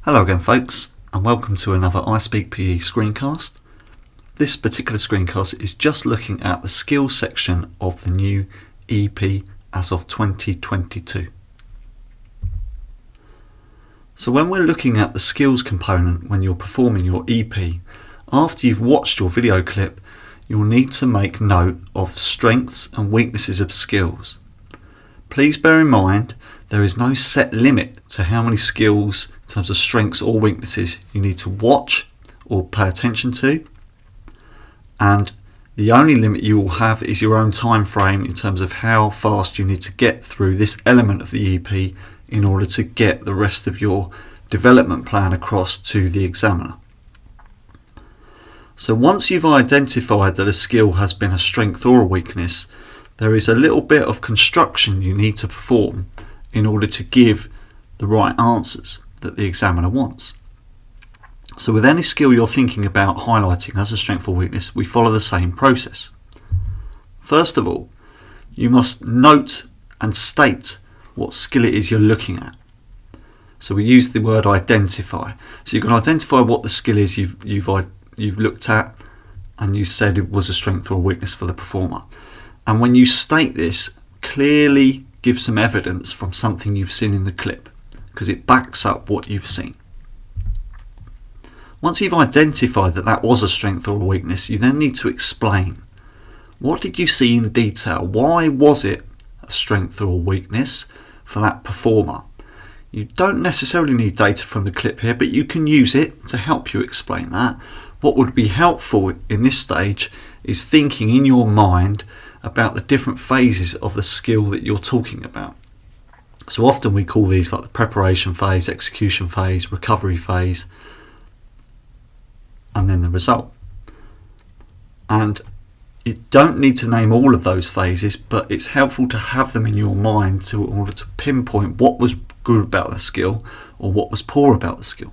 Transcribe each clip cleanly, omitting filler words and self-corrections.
Hello again folks, and welcome to another ispeakPE screencast. This particular screencast is just looking at the skills section of the new E.A.P.I as of 2022. So when we're looking at the skills component when you're performing your E.A.P.I, after you've watched your video clip, you'll need to make note of strengths and weaknesses of skills. Please bear in mind there is no set limit to how many skills in terms of strengths or weaknesses you need to watch or pay attention to, and the only limit you will have is your own time frame in terms of how fast you need to get through this element of the E.A.P.I in order to get the rest of your development plan across to the examiner. So once you've identified that a skill has been a strength or a weakness, there is a little bit of construction you need to perform in order to give the right answers that the examiner wants. So with any skill you're thinking about highlighting as a strength or weakness, we follow the same process. First of all, you must note and state what skill it is you're looking at. So we use the word identify. So you can identify what the skill is you've looked at and you said it was a strength or a weakness for the performer. And when you state this, clearly give some evidence from something you've seen in the clip, because it backs up what you've seen. Once you've identified that that was a strength or a weakness, you then need to explain. What did you see in detail? Why was it a strength or a weakness for that performer? You don't necessarily need data from the clip here, but you can use it to help you explain that. What would be helpful in this stage is thinking in your mind about the different phases of the skill that you're talking about. So often we call these like the preparation phase, execution phase, recovery phase, and then the result. And you don't need to name all of those phases, but it's helpful to have them in your mind in order to pinpoint what was good about the skill or what was poor about the skill.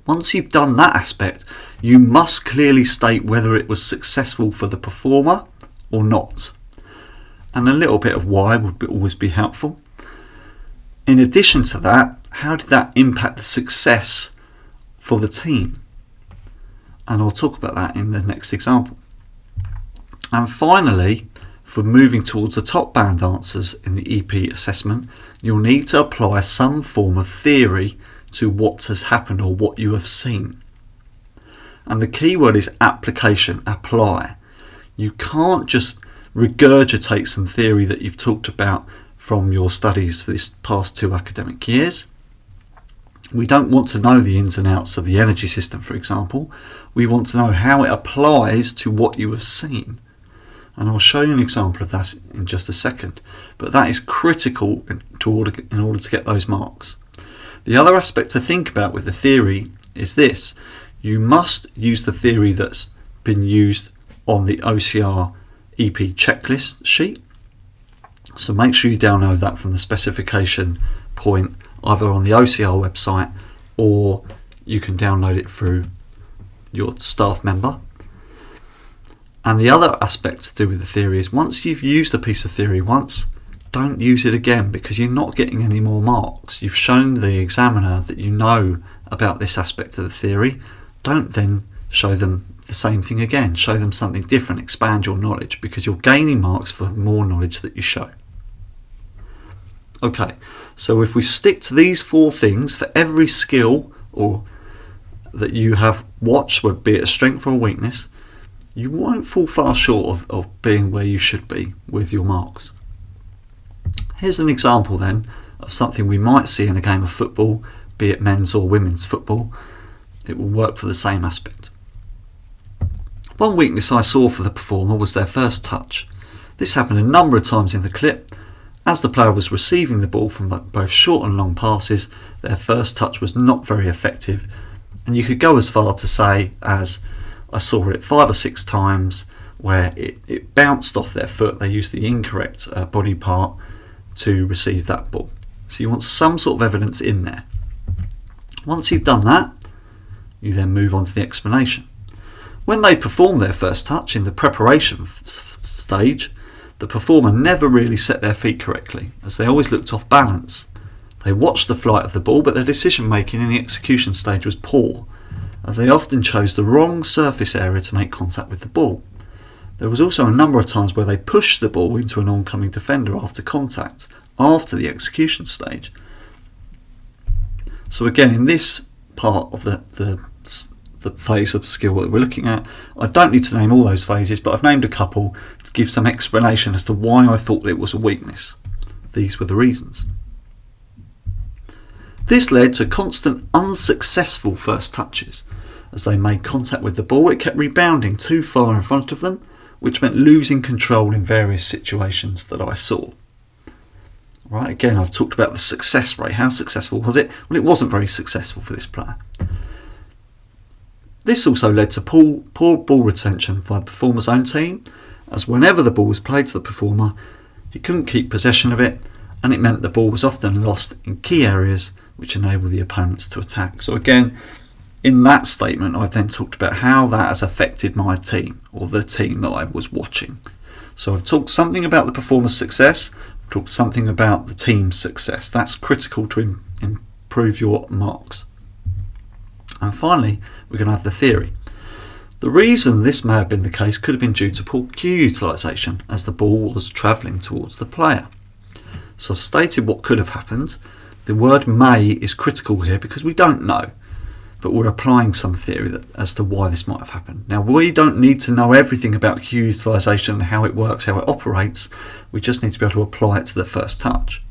Once you've done that aspect, you must clearly state whether it was successful for the performer or not. And a little bit of why would always be helpful. In addition to that, how did that impact the success for the team? And I'll talk about that in the next example. And finally, for moving towards the top band answers in the E.A.P.I assessment, you'll need to apply some form of theory to what has happened or what you have seen. And the key word is application, apply. You can't just regurgitate some theory that you've talked about from your studies for this past 2 academic years. We don't want to know the ins and outs of the energy system, for example. We want to know how it applies to what you have seen. And I'll show you an example of that in just a second. But that is critical in order to get those marks. The other aspect to think about with the theory is this. You must use the theory that's been used on the OCR EP checklist sheet. So make sure you download that from the specification point either on the OCR website or you can download it through your staff member. And the other aspect to do with the theory is once you've used a piece of theory once, don't use it again because you're not getting any more marks. You've shown the examiner that you know about this aspect of the theory. Don't then show them the same thing again. Show them something different, expand your knowledge, because you're gaining marks for more knowledge that you show. Okay, so if we stick to these 4 things for every skill or that you have watched, would be it a strength or a weakness, you won't fall far short of being where you should be with your marks. Here's an example then of something we might see in a game of football, be it men's or women's football. It will work for the same aspect. One weakness I saw for the performer was their first touch. This happened a number of times in the clip. As the player was receiving the ball from both short and long passes, their first touch was not very effective, and you could go as far to say as I saw it 5 or 6 times where it bounced off their foot. They used the incorrect body part to receive that ball. So you want some sort of evidence in there. Once you've done that, you then move on to the explanation. When they performed their first touch in the preparation stage, the performer never really set their feet correctly, as they always looked off balance. They watched the flight of the ball, but their decision making in the execution stage was poor, as they often chose the wrong surface area to make contact with the ball. There was also a number of times where they pushed the ball into an oncoming defender after contact, after the execution stage. So again, in this part of the phase of skill that we're looking at, I don't need to name all those phases, but I've named a couple to give some explanation as to why I thought it was a weakness. These were the reasons. This led to constant unsuccessful first touches. As they made contact with the ball, it kept rebounding too far in front of them, which meant losing control in various situations that I saw. Right, again, I've talked about the success rate. How successful was it? Well, it wasn't very successful for this player. This also led to poor ball retention by the performer's own team, as whenever the ball was played to the performer, he couldn't keep possession of it, and it meant the ball was often lost in key areas which enabled the opponents to attack. So again, in that statement, I then talked about how that has affected my team, or the team that I was watching. So I've talked something about the performer's success, I've talked something about the team's success. That's critical to improve your marks. And finally, we're going to have the theory. The reason this may have been the case could have been due to poor cue utilisation as the ball was travelling towards the player. So I've stated what could have happened. The word may is critical here because we don't know, but we're applying some theory as to why this might have happened. Now, we don't need to know everything about cue utilisation, how it works, how it operates. We just need to be able to apply it to the first touch.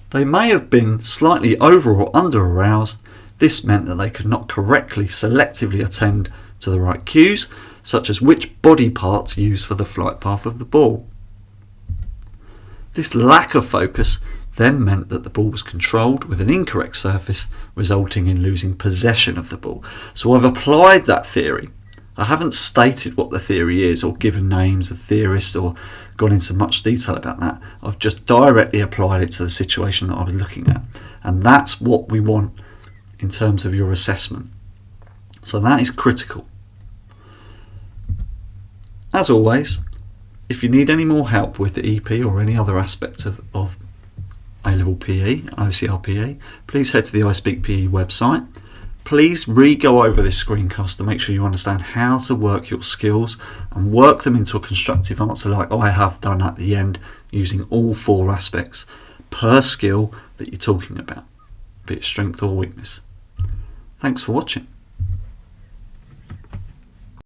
They may have been slightly over or under aroused. This meant that they could not correctly selectively attend to the right cues, such as which body parts used for the flight path of the ball. This lack of focus then meant that the ball was controlled with an incorrect surface, resulting in losing possession of the ball. So I've applied that theory. I haven't stated what the theory is or given names of theorists or gone into much detail about that. I've just directly applied it to the situation that I was looking at. And that's what we want in terms of your assessment. So that is critical. As always, if you need any more help with the E.A.P.I or any other aspects of A-level PE, OCR PE, please head to the ispeakPE website. Please re-go over this screencast to make sure you understand how to work your skills and work them into a constructive answer like I have done at the end, using all 4 aspects per skill that you're talking about, be it strength or weakness. Thanks for watching.